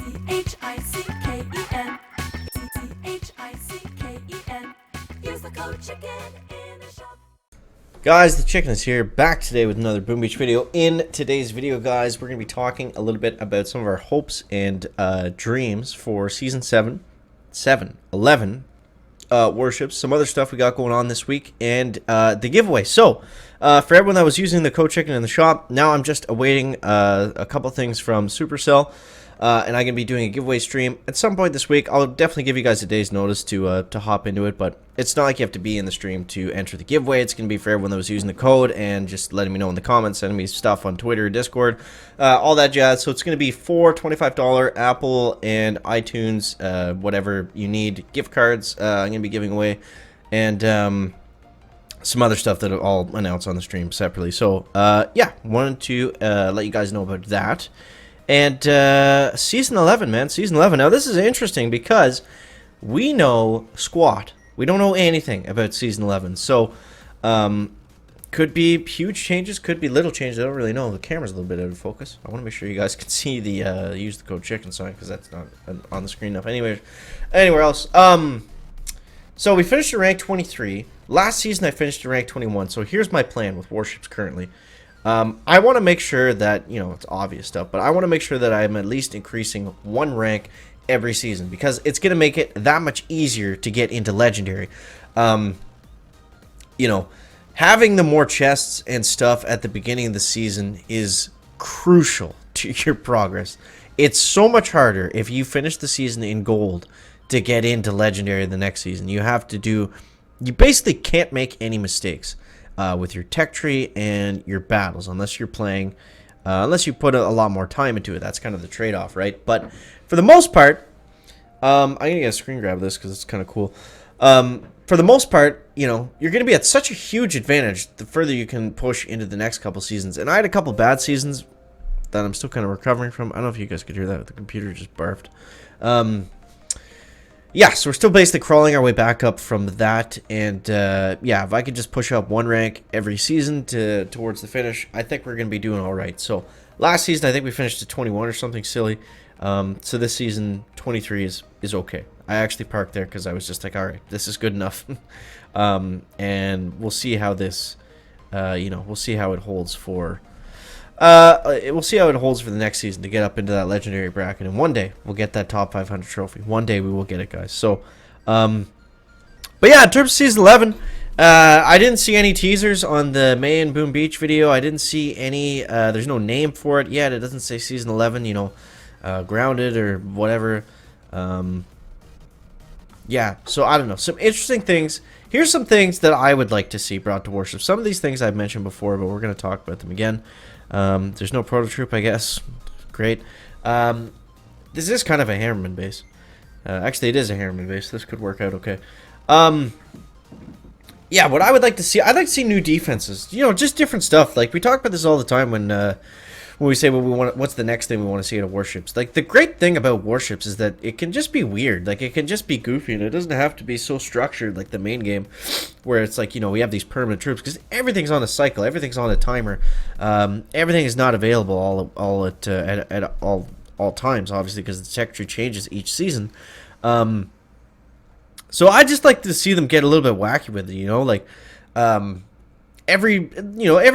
Chicken. Use the code chicken in the shop. Guys, the Chicken is here, back today with another Boom Beach video. In today's video, guys, we're going to be talking a little bit about some of our hopes and dreams for Season 11 Warships, some other stuff we got going on this week, and the giveaway. So, for everyone that was using the code Chicken in the shop, now I'm just awaiting a couple things from Supercell. And I'm going to be doing a giveaway stream at some point this week. I'll definitely give you guys a day's notice to hop into it, but it's not like you have to be in the stream to enter the giveaway. It's going to be for everyone that was using the code and just letting me know in the comments, sending me stuff on Twitter, Discord, all that jazz. So it's going to be 4 $25 Apple and iTunes, whatever you need, gift cards I'm going to be giving away, and some other stuff that I'll announce on the stream separately. So, yeah, wanted to let you guys know about that. And Season 11, man. Season 11. Now, this is interesting because we know squat. We don't know anything about Season 11. So, could be huge changes, could be little changes. I don't really know. The camera's a little bit out of focus. I want to make sure you guys can see the use the code chicken sign, because that's not on the screen enough. Anywhere else. So, we finished at rank 23. Last season, I finished at rank 21. So, here's my plan with Warships currently. I want to make sure that, you know, it's obvious stuff, but I want to make sure that I'm at least increasing one rank every season, because it's going to make it that much easier to get into Legendary. You know, having the more chests and stuff at the beginning of the season is crucial to your progress. It's so much harder if you finish the season in gold to get into Legendary the next season. You basically can't make any mistakes with your tech tree and your battles, unless you're playing, unless you put a lot more time into it. That's kind of the trade-off, right? But for the most part, I'm gonna get a screen grab of this because it's kind of cool. For the most part, you know, you're gonna be at such a huge advantage the further you can push into the next couple seasons. And I had a couple bad seasons that I'm still kind of recovering from. I don't know if you guys could hear that. The computer just barfed. Yeah, so we're still basically crawling our way back up from that, and yeah, if I could just push up one rank every season towards the finish, I think we're going to be doing all right. So last season, I think we finished at 21 or something silly. So this season, 23 is okay. I actually parked there because I was just like, all right, this is good enough. And we'll see how this, you know, we'll see how it holds for... we'll see how it holds for the next season to get up into that legendary bracket, and one day we'll get that top 500 trophy. One day we will get it, guys. So, but yeah, in terms of Season 11, I didn't see any teasers on the May and Boom Beach video. I didn't see any. There's no name for it yet. It doesn't say Season 11. You know, grounded or whatever. Yeah. So I don't know. Some interesting things. Here's some things that I would like to see brought to Warships. Some of these things I've mentioned before, but we're going to talk about them again. There's no proto troop, I guess. Great. This is kind of a hammerman base. Actually, it is a hammerman base. This could work out okay. Yeah, what I would like to see, I'd like to see new defenses. You know, just different stuff. Like, we talk about this all the time when we say what we want. What's the next thing we want to see out of Warships? Like, the great thing about Warships is that it can just be weird. Like, it can just be goofy, and it doesn't have to be so structured like the main game, where it's like, you know, we have these permanent troops, because everything's on a cycle, everything's on a timer, everything is not available all at all times, obviously, because the tech tree changes each season. So I just like to see them get a little bit wacky with it, you know, like every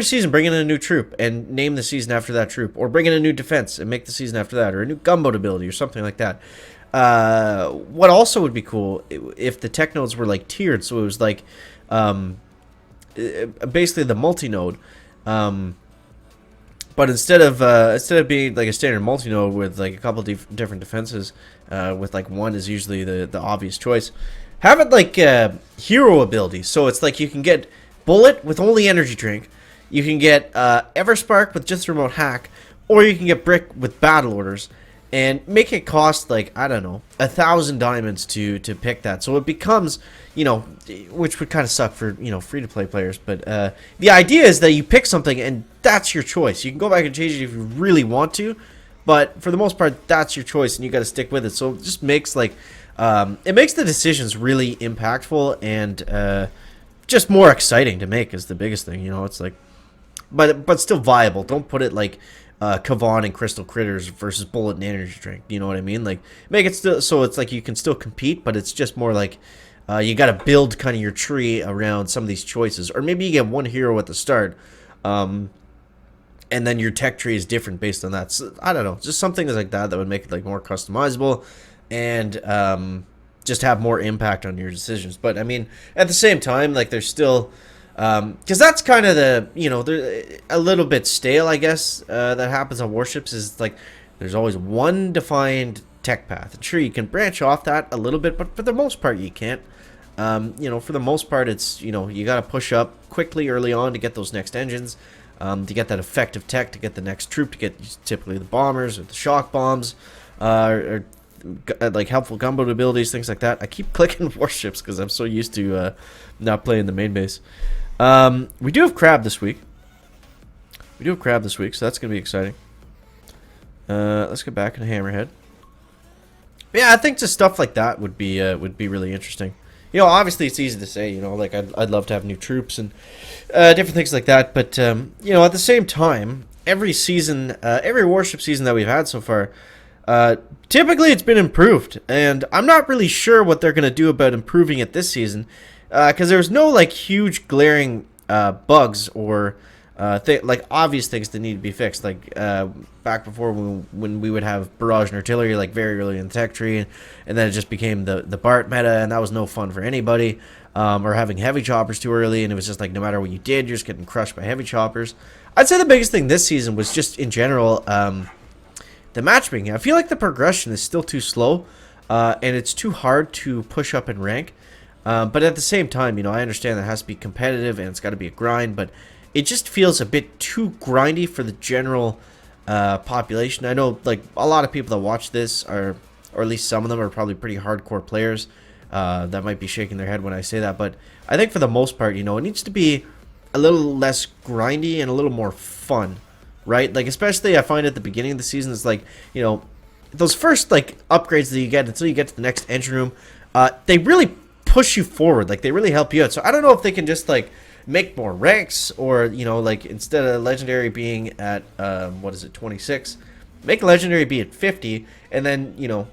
season bring in a new troop and name the season after that troop, or bring in a new defense and make the season after that, or a new gunboat ability or something like that. What also would be cool if the tech nodes were like tiered, so it was like basically the multi-node, but instead of being like a standard multi-node with like a couple different defenses, with like one is usually the obvious choice, have it like hero abilities. So it's like you can get Bullet with only energy drink, you can get Everspark with just remote hack, or you can get Brick with battle orders, and make it cost like, I don't know, 1,000 diamonds to pick that. So it becomes, you know, which would kind of suck for, you know, free-to-play players, but the idea is that you pick something and that's your choice. You can go back and change it if you really want to, but for the most part, that's your choice, and you got to stick with it. So it just makes like it makes the decisions really impactful and just more exciting to make is the biggest thing. You know, it's like, but still viable. Don't put it like Kavan and Crystal Critters versus Bullet and Energy Drink. You know what I mean? Like, make it still so it's like you can still compete, but it's just more like you got to build kind of your tree around some of these choices. Or maybe you get one hero at the start, and then your tech tree is different based on that. So, I don't know. Just something like that that would make it like more customizable and just have more impact on your decisions. But, I mean, at the same time, like, there's still... because that's kind of the, you know, a little bit stale, I guess, that happens on Warships is like there's always one defined tech path. Sure, you can branch off that a little bit, but for the most part, you can't. You know, for the most part, it's, you know, you got to push up quickly early on to get those next engines, to get that effective tech, to get the next troop, to get typically the bombers or the shock bombs, or like helpful gunboat abilities, things like that. I keep clicking Warships because I'm so used to not playing the main base. We do have Crab this week. So that's gonna be exciting. Let's get back into Hammerhead. Yeah, I think just stuff like that would be really interesting. You know, obviously it's easy to say. You know, like I'd love to have new troops and different things like that. But you know, at the same time, every season, every Warship season that we've had so far, typically it's been improved, and I'm not really sure what they're gonna do about improving it this season. Because there's no like huge glaring bugs or like obvious things that need to be fixed. Like back before when we would have barrage and artillery like very early in the tech tree, and then it just became the BART meta, and that was no fun for anybody. Or having heavy choppers too early, and it was just like no matter what you did, you're just getting crushed by heavy choppers. I'd say the biggest thing this season was just in general the matchmaking. I feel like the progression is still too slow, and it's too hard to push up in rank. But at the same time, you know, I understand that it has to be competitive and it's got to be a grind, but it just feels a bit too grindy for the general population. I know, like, a lot of people that watch this are, or at least some of them are probably pretty hardcore players that might be shaking their head when I say that, but I think for the most part, you know, it needs to be a little less grindy and a little more fun, right? Like, especially I find at the beginning of the season, it's like, you know, those first, like, upgrades that you get until you get to the next engine room, they really push you forward. Like, they really help you out. So I don't know if they can just like make more ranks, or, you know, like instead of legendary being at what is it, 26, make legendary be at 50, and then, you know,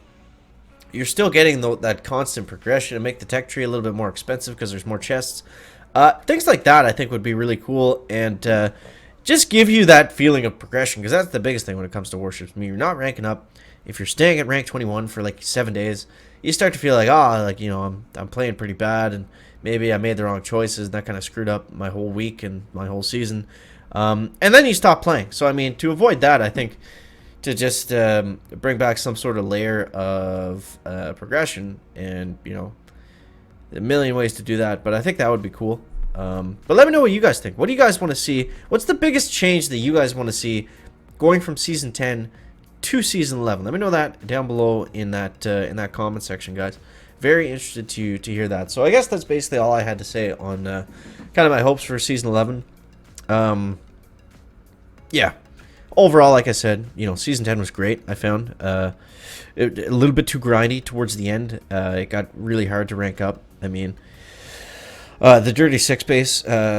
you're still getting that constant progression, and make the tech tree a little bit more expensive because there's more chests. Things like that I think would be really cool, and just give you that feeling of progression, because that's the biggest thing when it comes to Warships. I mean, you're not ranking up. If you're staying at rank 21 for like 7 days, you start to feel like, like, you know, I'm playing pretty bad, and maybe I made the wrong choices, and that kind of screwed up my whole week and my whole season. And then you stop playing. So, I mean, to avoid that, I think to just bring back some sort of layer of progression, and, you know, a million ways to do that, but I think that would be cool. But let me know what you guys think. What do you guys want to see? What's the biggest change that you guys want to see going from Season 10 to Season 11? Let me know that down below in that comment section, guys. Very interested to hear that. So I guess that's basically all I had to say on kind of my hopes for Season 11. Yeah. Overall, like I said, you know, Season 10 was great, I found. A little bit too grindy towards the end. It got really hard to rank up. I mean, the Dirty 6 base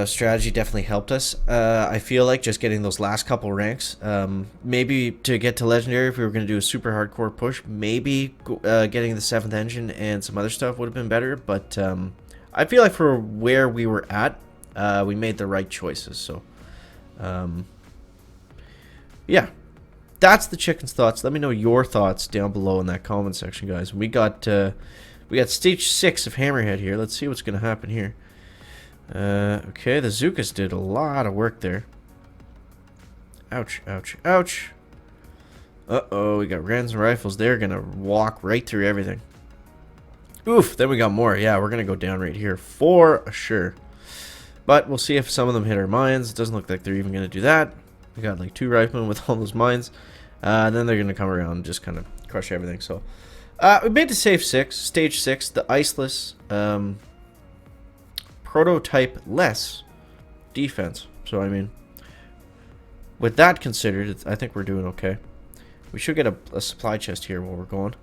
strategy definitely helped us. I feel like just getting those last couple ranks, maybe to get to Legendary, if we were going to do a super hardcore push, maybe getting the 7th engine and some other stuff would have been better. But I feel like for where we were at, we made the right choices. So, yeah. That's the chicken's thoughts. Let me know your thoughts down below in that comment section, guys. We got stage 6 of Hammerhead here. Let's see what's going to happen here. Okay, the Zookas did a lot of work there. Ouch, ouch, ouch. Uh-oh, we got Rans and Rifles. They're going to walk right through everything. Oof, then we got more. Yeah, we're going to go down right here for sure. But we'll see if some of them hit our mines. It doesn't look like they're even going to do that. We got like 2 riflemen with all those mines. Then they're going to come around and just kind of crush everything. So, we made to stage 6, the Iceless, prototype-less defense. So, I mean, with that considered, I think we're doing okay. We should get a supply chest here while we're going.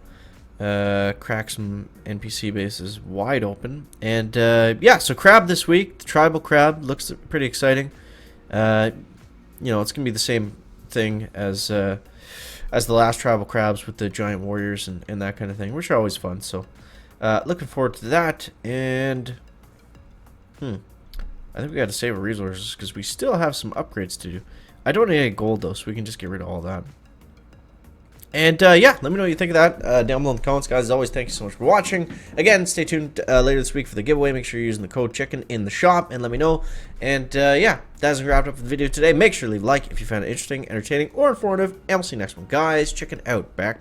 Crack some NPC bases wide open. And, yeah, so Crab this week. The Tribal Crab looks pretty exciting. You know, it's going to be the same thing as the last tribal crabs with the giant warriors and that kind of thing, which are always fun. So looking forward to that. And I think we got to save our resources because we still have some upgrades to do. I don't need any gold though, so we can just get rid of all that. And yeah, let me know what you think of that down below in the comments, guys. As always, thank you so much for watching. Again, stay tuned later this week for the giveaway. Make sure you're using the code chicken in the shop and let me know. And yeah, that's wrapped up the video today. Make sure to leave a like if you found it interesting, entertaining, or informative. And we'll see you next one, guys. Chicken out. Back.